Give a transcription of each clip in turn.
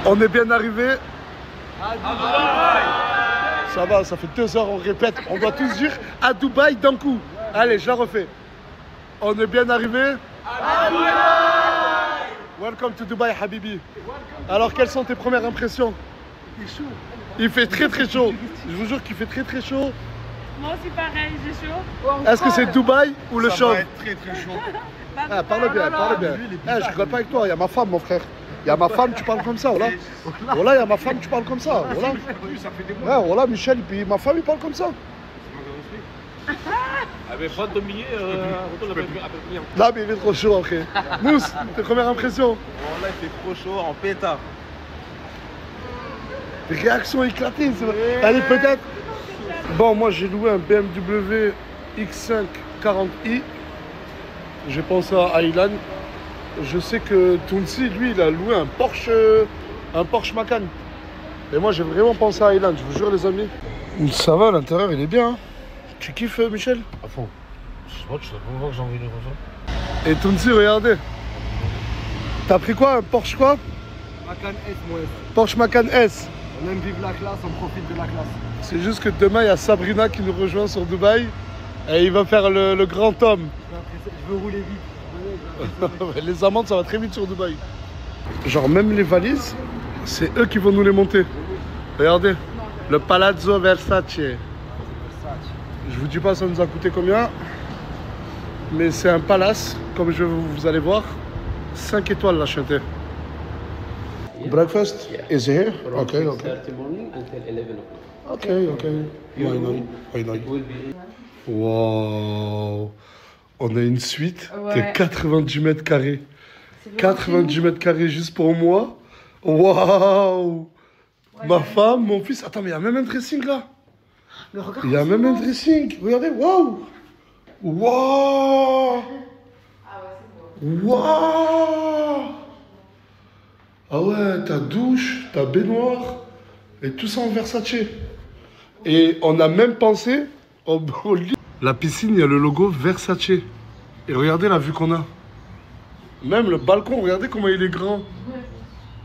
On est bien arrivé. Ça va, ça fait 2 heures, on répète. On doit tous dire à Dubaï d'un coup. Allez, je la refais. On est bien arrivé. À Dubaï. Welcome to Dubai, Habibi. Alors, quelles sont tes premières impressions? Il fait chaud. Il fait très très chaud. Je vous jure qu'il fait très très chaud. Moi aussi pareil, j'ai chaud. Est-ce que c'est Dubaï ou le chaud? Très très chaud. Ah, parle bien, parle bien. Je rigole pas avec toi, il y a ma femme, mon frère. Il y a ma femme, tu parles comme ça, voilà. Voilà, il y a ma femme, tu parles comme ça. Voilà. Ouais, voilà, Michel, puis ma femme, il parle comme ça. Ah, mais pas de billets, retourne après le Là, mais il est trop chaud après. Mousse, tes premières impressions? Oh là, il fait trop chaud en pétard. Des réactions éclatées, c'est vrai. Allez, peut-être. Bon, moi, j'ai loué un BMW X5 40i. J'ai pensé à Aylan. Je sais que Tounsi, lui, il a loué un Porsche Macan. Et moi, j'ai vraiment pensé à Aylan, je vous jure, les amis. Ça va, l'intérieur, il est bien. Hein. Tu kiffes, Michel? À fond. Je sais pas, tu sais pas que j'ai envie de rejoindre. Et Tounsi, regardez. T'as pris quoi? Un Porsche quoi? Macan S, moi. Porsche Macan S. On aime vivre la classe, on profite de la classe. C'est juste que demain, il y a Sabrina qui nous rejoint sur Dubaï. Et il va faire le grand homme. Je veux rouler vite. Les amendes, ça va très vite sur Dubaï. Genre, même les valises, c'est eux qui vont nous les monter. Regardez, le Palazzo Versace. Je vous dis pas ça nous a coûté combien, mais c'est un palace, comme vous allez voir. 5 étoiles la chanté. Breakfast is here? Okay, okay. 30 morning until 11 o'clock. Okay, okay. Why not? Why not? It will be Wow. On a une suite Ouais. de 90 mètres carrés. 90 mètres carrés juste pour moi. Waouh. Ma femme, mon fils. Attends, mais il y a même un dressing là. Mais regarde. Il y a même un dressing. Regardez, waouh. Waouh. Waouh. Ah ouais, ta douche, ta baignoire. Et tout ça en Versace. Et on a même pensé au lit. La piscine, il y a le logo Versace. Et regardez la vue qu'on a. Même le balcon, regardez comment il est grand.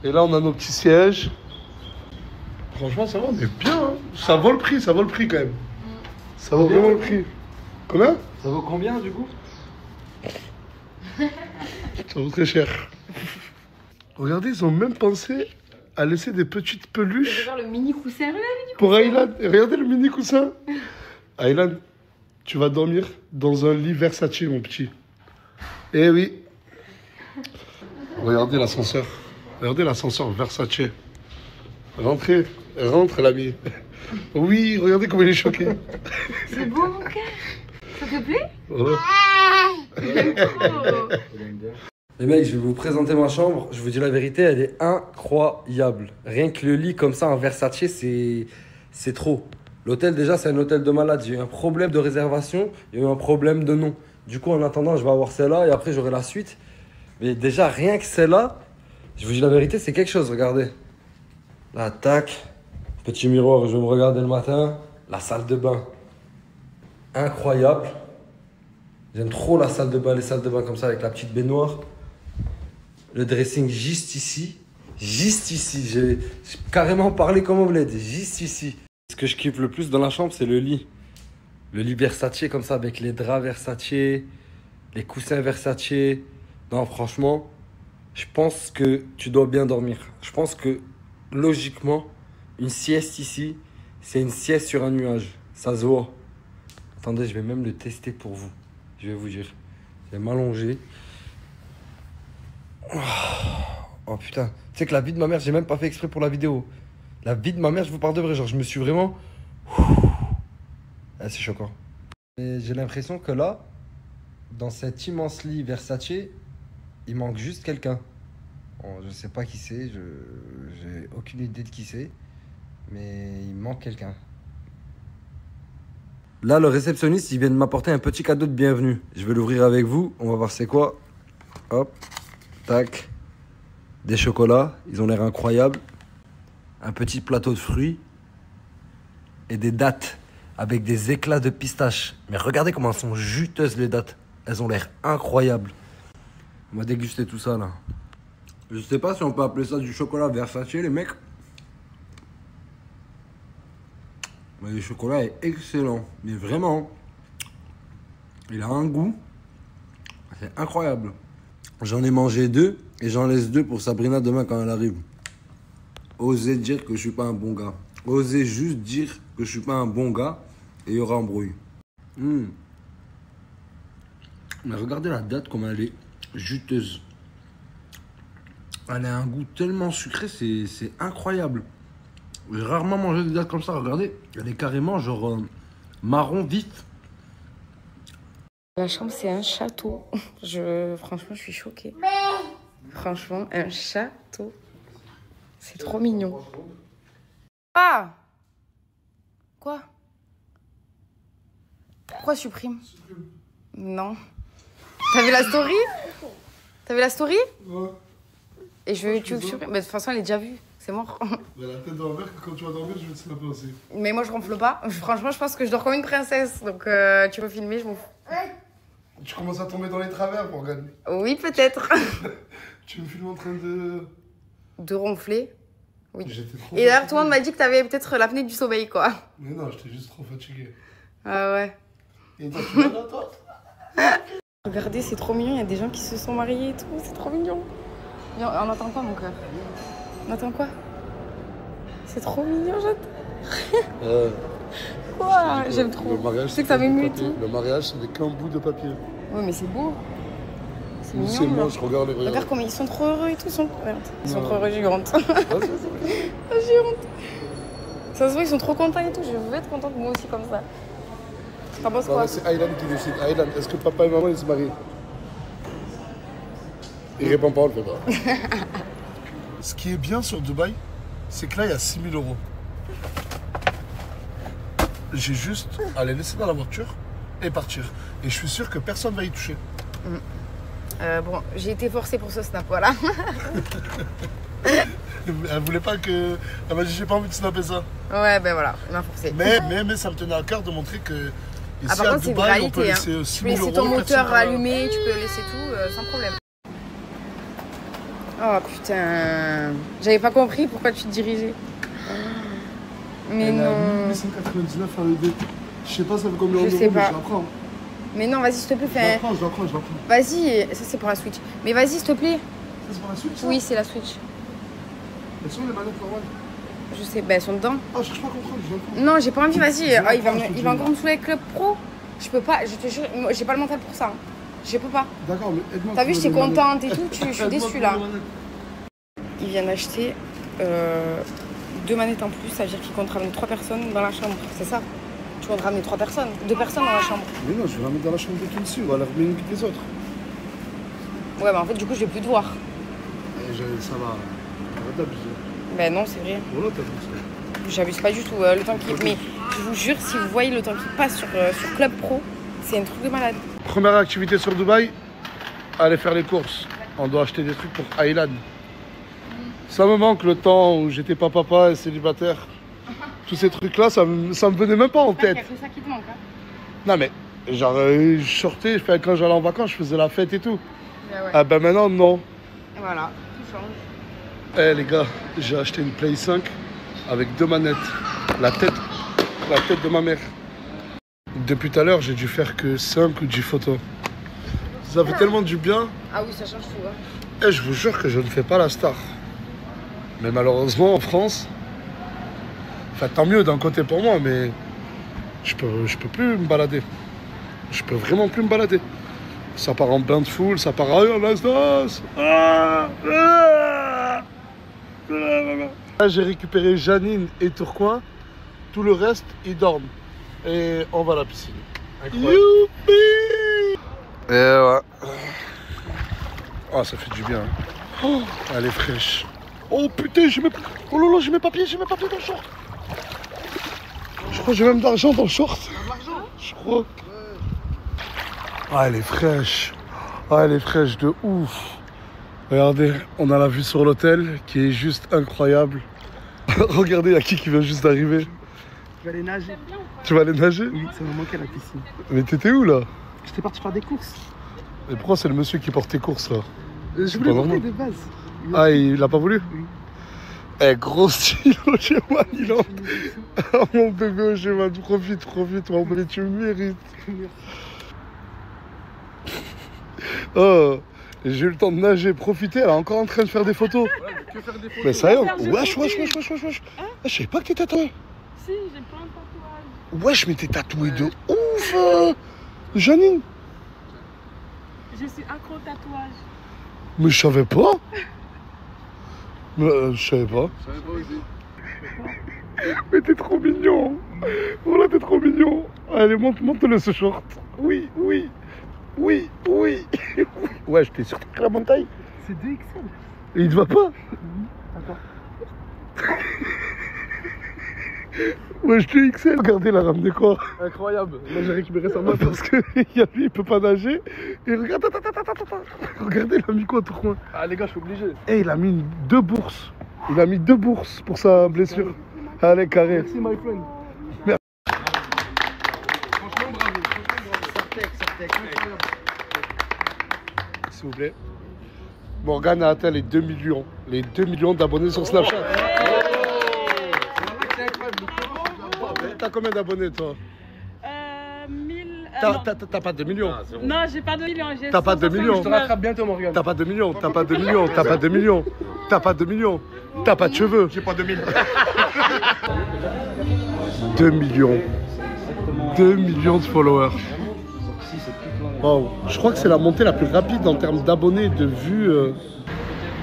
Et là, on a nos petits sièges. Franchement, ça va, on est bien. Hein. Ça vaut le prix quand même. Ça vaut vraiment le prix. Combien? Ça vaut combien du coup? Ça vaut très cher. Regardez, ils ont même pensé à laisser des petites peluches Regarde le mini coussin là, pour Aylan. Et regardez le mini coussin. Aylan, tu vas dormir dans un lit Versace, mon petit. Eh oui. Regardez l'ascenseur. Regardez l'ascenseur Versace. Rentrez. Rentre, l'ami. Oui, regardez comment il est choqué. C'est beau mon cœur. Ça te plaît? Voilà. Oh. Les mecs, je vais vous présenter ma chambre. Je vous dis la vérité, elle est incroyable. Rien que le lit comme ça en Versace, c'est trop. L'hôtel, déjà, c'est un hôtel de malade. J'ai eu un problème de réservation, il y a eu un problème de nom. Du coup, en attendant, je vais avoir celle-là et après, j'aurai la suite. Mais déjà, rien que celle-là, je vous dis la vérité, c'est quelque chose. Regardez. Là, tac. Petit miroir, je vais me regarder le matin. La salle de bain. Incroyable. J'aime trop la salle de bain, les salles de bain comme ça avec la petite baignoire. Le dressing juste ici. Juste ici. J'ai carrément parlé comme on bled. Juste ici. Ce que je kiffe le plus dans la chambre, c'est le lit. Le lit Versace comme ça avec les draps Versace, les coussins Versace. Non, franchement, je pense que tu dois bien dormir. Je pense que logiquement, une sieste ici, c'est une sieste sur un nuage. Ça se voit. Attendez, je vais même le tester pour vous. Je vais vous dire. Je vais m'allonger. Oh putain. Tu sais que la vie de ma mère, j'ai même pas fait exprès pour la vidéo. La vie de ma mère, je vous parle de vrai. Genre, je me suis vraiment... Ah, c'est choquant. Et j'ai l'impression que là, dans cet immense lit Versace, il manque juste quelqu'un. Bon, je sais pas qui c'est. J'ai aucune idée de qui c'est. Mais il manque quelqu'un. Là, le réceptionniste, il vient de m'apporter un petit cadeau de bienvenue. Je vais l'ouvrir avec vous. On va voir c'est quoi. Hop. Tac. Des chocolats. Ils ont l'air incroyables. Un petit plateau de fruits. Et des dattes avec des éclats de pistache. Mais regardez comment elles sont juteuses, les dattes. Elles ont l'air incroyables. On va déguster tout ça, là. Je sais pas si on peut appeler ça du chocolat Versace, les mecs. Mais le chocolat est excellent. Mais vraiment, il a un goût. C'est incroyable. J'en ai mangé 2 et j'en laisse 2 pour Sabrina demain quand elle arrive. Osez dire que je suis pas un bon gars. Osez juste dire que je suis pas un bon gars et il y aura embrouille. Mais regardez la date comme elle est juteuse. Elle a un goût tellement sucré, c'est incroyable. J'ai rarement mangé des dates comme ça. Regardez, elle est carrément genre marron vif. La chambre, c'est un château. Franchement, je suis choquée. Franchement, un château. C'est trop mignon. Ah! Quoi? Pourquoi supprime? Non. T'as vu la story? T'as vu la story? Ouais. Et tu veux que je supprime? Mais de toute façon, elle est déjà vue. C'est mort. Mais la tête dans la mer, quand tu vas dormir, je vais te snapper aussi. Mais moi, je ronfle pas. Franchement, je pense que je dors comme une princesse. Donc, tu peux filmer, je m'en fous. Tu commences à tomber dans les travers, Morgane. Oui, peut-être. Tu me filmes en train De ronfler? Oui. J'étais trop Et d'ailleurs, fatigué. tout le monde m'a dit que t'avais peut-être l'apnée du sommeil, quoi. Mais non, j'étais juste trop fatigué. Ah ouais. Et toi, tu vas là, toi? Regardez, c'est trop mignon. Il y a des gens qui se sont mariés et tout. C'est trop mignon. Viens, on attend quoi, mon cœur? On attend quoi? C'est trop mignon, j'adore. Quoi? J'aime trop. Le mariage, Je sais que ça m'émeut et tout. Le mariage, c'est qu'un bout de papier. Oui, mais c'est beau. C'est C'est mignon. moi, genre. je regarde les regards. Regarde comment ils sont trop heureux et tout. Regarde. Ils sont Non. trop heureux, j'ai eu honte. Ouais, c'est- J'ai eu honte. Ça se voit, ils sont trop contents et tout. Je veux être contente moi aussi comme ça. T'en penses Non, quoi? mais c'est Aylan qui décide. Aylan, est-ce que papa et maman ils se marient? Il répond pas, on le fait pas. Ce qui est bien sur Dubaï, c'est que là il y a 6 000 €. J'ai juste à les laisser dans la voiture et partir. Et je suis sûr que personne va y toucher. Bon, j'ai été forcée pour ce snap, voilà. Elle voulait pas que. Elle m'a dit j'ai pas envie de snapper ça. Ouais, ben voilà, il m'a forcé. Mais ça me tenait à cœur de montrer que ici Par à contre, c'est une Dubaï, on peut réalité. laisser Tu 6 peux 000 laisser €. ton moteur personne va- allumé, tu peux laisser tout sans problème. Oh putain, j'avais pas compris pourquoi tu te dirigeais. Mais Elle a non. 1899 à ED. Je sais pas ça fait combien Je d'euros, sais mais pas. je la prends. Mais non, vas-y, s'il te plaît, Je la fais. prends, je la prends, je la prends. Vas-y, ça c'est pour la Switch. Mais vas-y, s'il te plaît. Ça, c'est pour la Switch, ça? Oui, c'est la Switch. Elles sont les manettes normales. Je sais, ben elles sont dedans. Ah, je cherche pas à comprendre, je viens de prendre. Non, j'ai pas envie, vas-y. Je Ah, il va comprends, je te il va dis. encore me saouler avec Club Pro. Je peux pas, je te jure, moi, j'ai pas le mental pour ça. Hein. Je peux pas. D'accord, mais aide-moi. T'as vu, trouver j'étais les manettes. contente et tout, je suis Aide-moi déçue trouver là. les manettes. Il vient d'acheter 2 manettes en plus, ça veut dire qu'il compte ramener 3 personnes dans la chambre, c'est ça? Tu comptes ramener 3 personnes, 2 personnes dans la chambre. Mais non, je vais la mettre dans la chambre de tout dessus, on va la remettre une que les autres. Ouais, bah en fait, du coup, je vais plus te voir. Ça va. Arrête d'abuser. Ben non, c'est vrai. Voilà, t'as vu ça. J'abuse pas du tout. Le temps qui... Mais je vous jure, si vous voyez le temps qui passe sur Club Pro, c'est un truc de malade. Première activité sur Dubaï, aller faire les courses. On doit acheter des trucs pour Aylan. Ça me manque le temps où j'étais pas papa et célibataire. Tous ces trucs-là, ça me venait même pas en Il y a tête. que ça qui te manque. Hein. Non mais, genre, je sortais, enfin, quand j'allais en vacances, je faisais la fête et tout. Ben ouais. Ah ben maintenant, non. Voilà, tout change. Eh les gars, j'ai acheté une Play 5 avec 2 manettes. La tête de ma mère. Depuis tout à l'heure, j'ai dû faire que 5 ou 10 photos. Ça fait tellement du bien. Ah oui, ça change tout. Hein. Et je vous jure que je ne fais pas la star. Mais malheureusement, en France, enfin tant mieux d'un côté pour moi, mais je peux plus me balader. Je peux vraiment plus me balader. Ça part en bain de foule, ça part en Nastas. Là, j'ai récupéré Janine et Tourcoing. Tout le reste, ils dorment. Et on va à la piscine. Youpi! Et ouais. Oh, ça fait du bien. Oh, elle est fraîche. Oh putain, j'ai mes... Oh là là, j'ai mes papiers dans le short. Je crois que j'ai même d'argent dans le short. Je crois. Ah, elle est fraîche. Ah, elle est fraîche de ouf. Regardez, on a la vue sur l'hôtel qui est juste incroyable. Regardez, il y a qui vient juste d'arriver. Je vais aller nager. Tu vas aller nager? Oui, ça me manquait la piscine. Mais t'étais où là? J'étais parti faire des courses. Et pourquoi c'est le monsieur qui porte tes courses là? Je C'est voulais pas porter normal. de base. Ah, il a pas voulu? Oui. Eh, gros stylo, Ojeman, il entre. Oh, mon bébé Ojeman, profite, mon bébé, tu me mérites. Oh, j'ai eu le temps de nager, profiter, elle est encore en train de faire des photos. Que faire des photos? Mais sérieux? Wesh. Je savais pas que t'es tatoué. Si, j'ai plein de tatouages. Wesh, mais t'es tatoué de ouf, Janine. Je suis accro au tatouage. Mais je savais pas. Mais je savais pas. Je savais pas aussi. Mais t'es trop mignon. Voilà, t'es trop mignon. Allez, monte-le ce short. Oui. Wesh, t'es sûr que la bonne taille? C'est 2XL. Et il te va pas? Attends. Wesh, t'es XL. Regardez, il a ramené quoi? Incroyable. Moi j'ai récupéré sa main. Parce que il peut pas nager. Et regarde, attends. Regardez, il a mis quoi tout coin? Ah les gars, je suis obligé. Eh, il a mis 2 bourses. Il a mis 2 bourses pour sa blessure. Allez, carré. Merci my friend. Merci. Franchement bravo. S'il vous plaît. Morgane a atteint les 2 millions. Les 2 millions d'abonnés sur Snapchat. T'as combien d'abonnés, toi? 1000. T'as pas 2 millions. Non, j'ai pas 2 millions. T'as pas 2 millions. Je te rattrape bientôt Morgane. T'as pas 2 millions. T'as pas 2 millions. T'as pas de cheveux. J'ai pas 2000. 2 millions. 2 millions de followers. Wow. Je crois que c'est la montée la plus rapide en termes d'abonnés et de vues.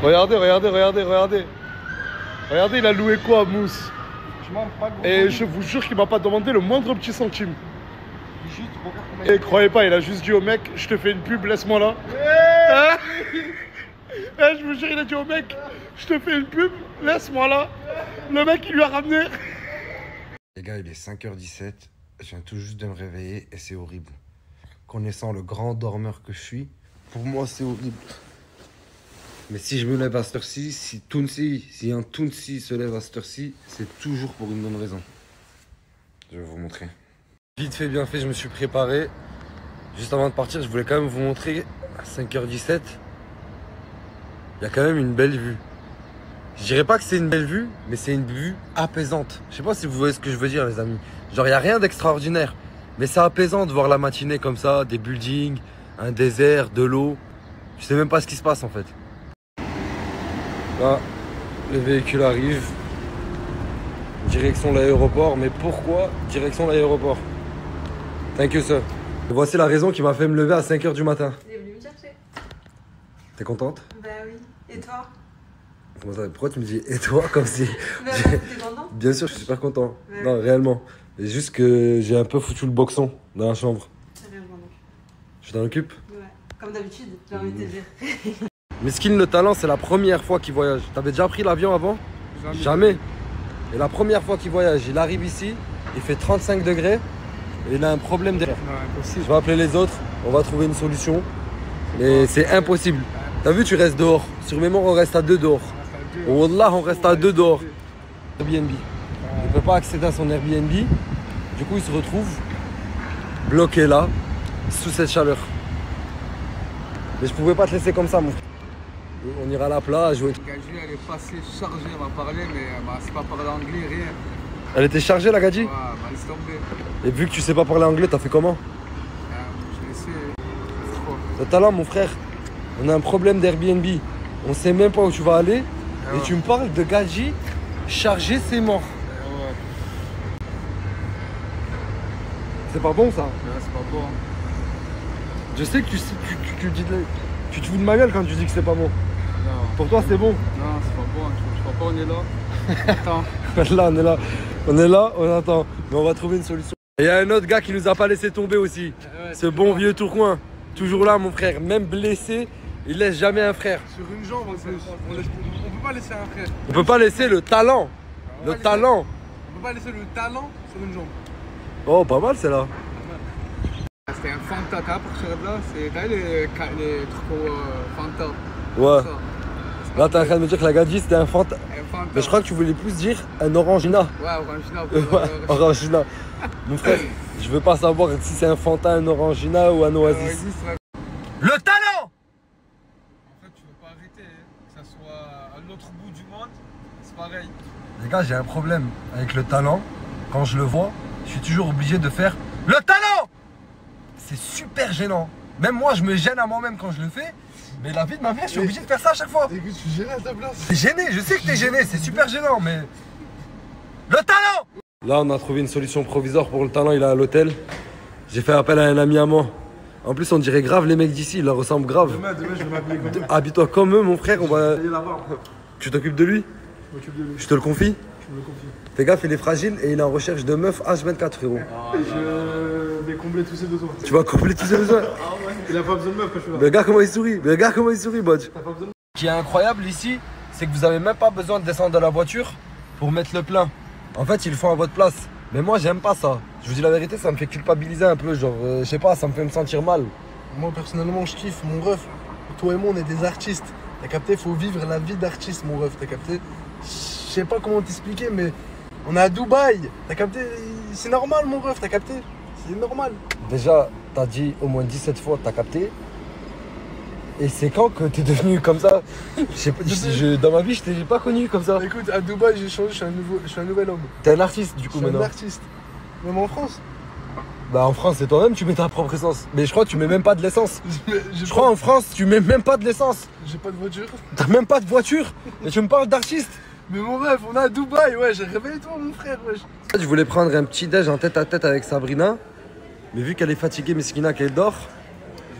Regardez. Regardez, il a loué quoi, Mousse? Et je vous jure qu'il m'a pas demandé le moindre petit centime. Et croyez pas, il a juste dit au mec, je te fais une pub, laisse-moi là. Je vous jure, il a dit au mec, je te fais une pub, laisse-moi là. Le mec, il lui a ramené. Les gars, il est 5h17. Je viens tout juste de me réveiller et c'est horrible. Connaissant le grand dormeur que je suis, pour moi, c'est horrible. Mais si je me lève à cette heure-ci, si un Tounsi se lève à cette heure-ci, c'est toujours pour une bonne raison. Je vais vous montrer. Vite fait, bien fait, je me suis préparé. Juste avant de partir, je voulais quand même vous montrer, à 5h17, il y a quand même une belle vue. Je dirais pas que c'est une belle vue, mais c'est une vue apaisante. Je sais pas si vous voyez ce que je veux dire, les amis. Genre, il n'y a rien d'extraordinaire, mais c'est apaisant de voir la matinée comme ça, des buildings, un désert, de l'eau. Je sais même pas ce qui se passe en fait. Là, le véhicule arrive. Direction l'aéroport. Mais pourquoi direction l'aéroport? Thank you, sir. Et voici la raison qui m'a fait me lever à 5h du matin. Il est venu me chercher. T'es contente? Bah oui. Et toi? Comment ça? Pourquoi tu me dis et toi comme si... Bah t'es content? Bien sûr, je suis super content. Ouais. Non, réellement. C'est juste que j'ai un peu foutu le boxon dans la chambre. Réellement. Je t'en occupe? Ouais. Comme d'habitude, j'ai envie de te dire. Miskin le talent, c'est la première fois qu'il voyage. T'avais déjà pris l'avion avant? Jamais. Et la première fois qu'il voyage, il arrive ici, il fait 35 degrés et il a un problème derrière. Non, impossible. Je vais appeler les autres, on va trouver une solution. Mais c'est impossible. T'as vu, tu restes dehors. Sur mémoire, on reste à 2 dehors. Wallah, on reste à 2 dehors. Airbnb. Il ne peut pas accéder à son Airbnb. Du coup, il se retrouve bloqué là, sous cette chaleur. Mais je pouvais pas te laisser comme ça, mon frère. On ira à la plage. Gaji, elle est passée chargée, elle m'a parlé, mais elle m'a pas parlé anglais, rien. Elle était chargée, la Gadji? Ouais, elle m'a laissé tomber. Et vu que tu sais pas parler anglais, t'as fait comment? J'ai laissé. C'est trop. Le talent, mon frère, on a un problème d'Airbnb. On sait même pas où tu vas aller. Et tu me parles de Gadji chargé, c'est mort. Ouais, C'est pas bon ça? ouais, c'est pas bon. Je sais que tu te fous de ma gueule quand tu dis que c'est pas bon. Non, Pour toi, c'est bon. non, c'est pas bon. Je crois pas, on est là. Attends. Là, on est là, on attend. Mais on va trouver une solution. Et il y a un autre gars qui nous a pas laissé tomber aussi. Ouais, Ce bon vieux Tourcoing. Toujours là, mon frère. Même blessé, il laisse jamais un frère. Sur une jambe en plus. On peut pas laisser un frère. On peut pas laisser le talent. Le talent. On peut pas laisser le talent sur une jambe. Oh, pas mal, c'est là. C'était un Fanta, t'as à partir de là, t'as les trucs Fanta. Ouais. Ça. Là, t'es en train de me dire que la Gadji c'était un fanta. Un Fanta. Mais je crois que tu voulais plus dire un orangina. Ouais, Orangina. Ouais, orangina. Mon frère, je veux pas savoir si c'est un fanta, un orangina ou un oasis. Le talent! En fait, tu veux pas arrêter, hein, que ça soit c'est pareil. Les gars, j'ai un problème avec le talent. Quand je le vois, je suis toujours obligé de faire le talent. C'est super gênant. Même moi, je me gêne à moi-même quand je le fais. Mais la vie de ma mère, je suis obligé de faire ça à chaque fois. Écoute, je suis gêné à ta place. T'es gêné, je sais que t'es gêné, c'est super gênant, mais... Le talent! Là, on a trouvé une solution provisoire pour le talent, il est à l'hôtel. J'ai fait appel à un ami à moi. En plus, on dirait grave les mecs d'ici, ils leur ressemblent grave. Demain, je vais m'appeler comme ça. Habille-toi comme eux, mon frère, on va... Allez là-bas. Tu t'occupes de lui? Je m'occupe de lui. Je te le confie? Je me le confie. Fais gaffe, il est fragile et il est en recherche de meufs H24, frérot. Je vais combler tous ses besoins. Tu vas combler tous ses besoins. Il a pas besoin de meuf quand je suis là. Mais regarde comment il sourit, mais regarde comment il sourit, Bodge. T'as pas besoin de Ce qui est incroyable ici, c'est que vous avez même pas besoin de descendre de la voiture pour mettre le plein. En fait, ils le font à votre place. Mais moi, j'aime pas ça. Je vous dis la vérité, ça me fait culpabiliser un peu. Genre, je sais pas, ça me fait me sentir mal. Moi personnellement je kiffe mon ref. Toi et moi on est des artistes. T'as capté, faut vivre la vie d'artiste mon ref, t'as capté. Je sais pas comment t'expliquer mais on est à Dubaï. T'as capté, c'est normal mon ref, t'as capté. C'est normal. Déjà, t'as dit au moins 17 fois, t'as capté. Et c'est quand que t'es devenu comme ça? Je sais pas, dans ma vie, je t'ai pas connu comme ça. Écoute, à Dubaï j'ai changé, je suis un nouvel homme. T'es un artiste du Je coup suis un maintenant. artiste. Même en France. Bah en France, c'est toi-même, tu mets ta propre essence. Mais je crois que tu mets même pas de l'essence. Je Je crois en France, tu mets même pas de l'essence. J'ai pas de voiture. T'as même pas de voiture. Et tu me parles d'artiste. Mais mon ref, on est à Dubaï, ouais, réveille-toi mon frère, wesh. Je voulais prendre un petit déj en tête à tête avec Sabrina. Mais vu qu'elle est fatiguée, Meskina, qu'elle dort,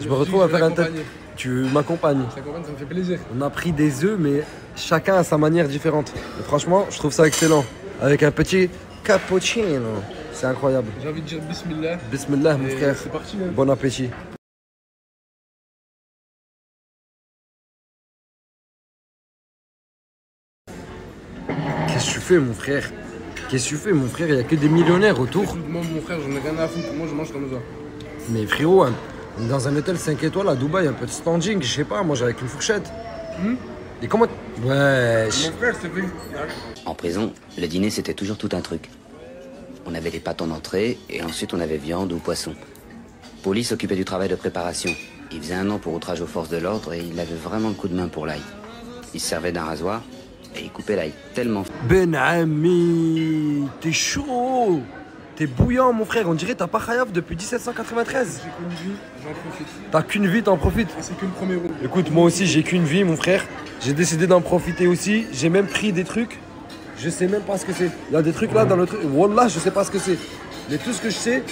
je me retrouve à faire un tête. Tu m'accompagnes. Ça me fait plaisir. On a pris des œufs, mais chacun à sa manière différente. Et franchement, je trouve ça excellent. Avec un petit cappuccino. C'est incroyable. J'ai envie de dire bismillah. Bismillah, mon Et frère. c'est parti, hein. Bon appétit. Qu'est-ce que tu fais, mon frère? Qu'est-ce que tu fais, mon frère? Il n'y a que des millionnaires autour. Écoute, moi, mon frère, j'en ai rien à foutre. Moi, je mange comme ça. Mais frérot, on est dans un hôtel 5 étoiles à Dubaï, un peu de standing, je sais pas, moi avec une fourchette. Et comment... Wesh. Mon frère, c'est fait. En prison, le dîner c'était toujours tout un truc. On avait des pâtes en entrée et ensuite on avait viande ou poisson. Poli s'occupait du travail de préparation. Il faisait un an pour outrage aux forces de l'ordre et il avait vraiment le coup de main pour l'ail. Il se servait d'un rasoir et il coupait l'ail tellement... Ben Ami, t'es chaud. T'es bouillant, mon frère, on dirait t'as pas khayaf depuis 1793. J'ai qu'une vie, j'en profite. T'as qu'une vie, t'en profites. Et c'est que le premier round. Écoute, moi aussi, j'ai qu'une vie, mon frère. J'ai décidé d'en profiter aussi. J'ai même pris des trucs. Je sais même pas ce que c'est. Il y a des trucs là dans le truc. Wallah, je sais pas ce que c'est. Mais tout ce que je sais,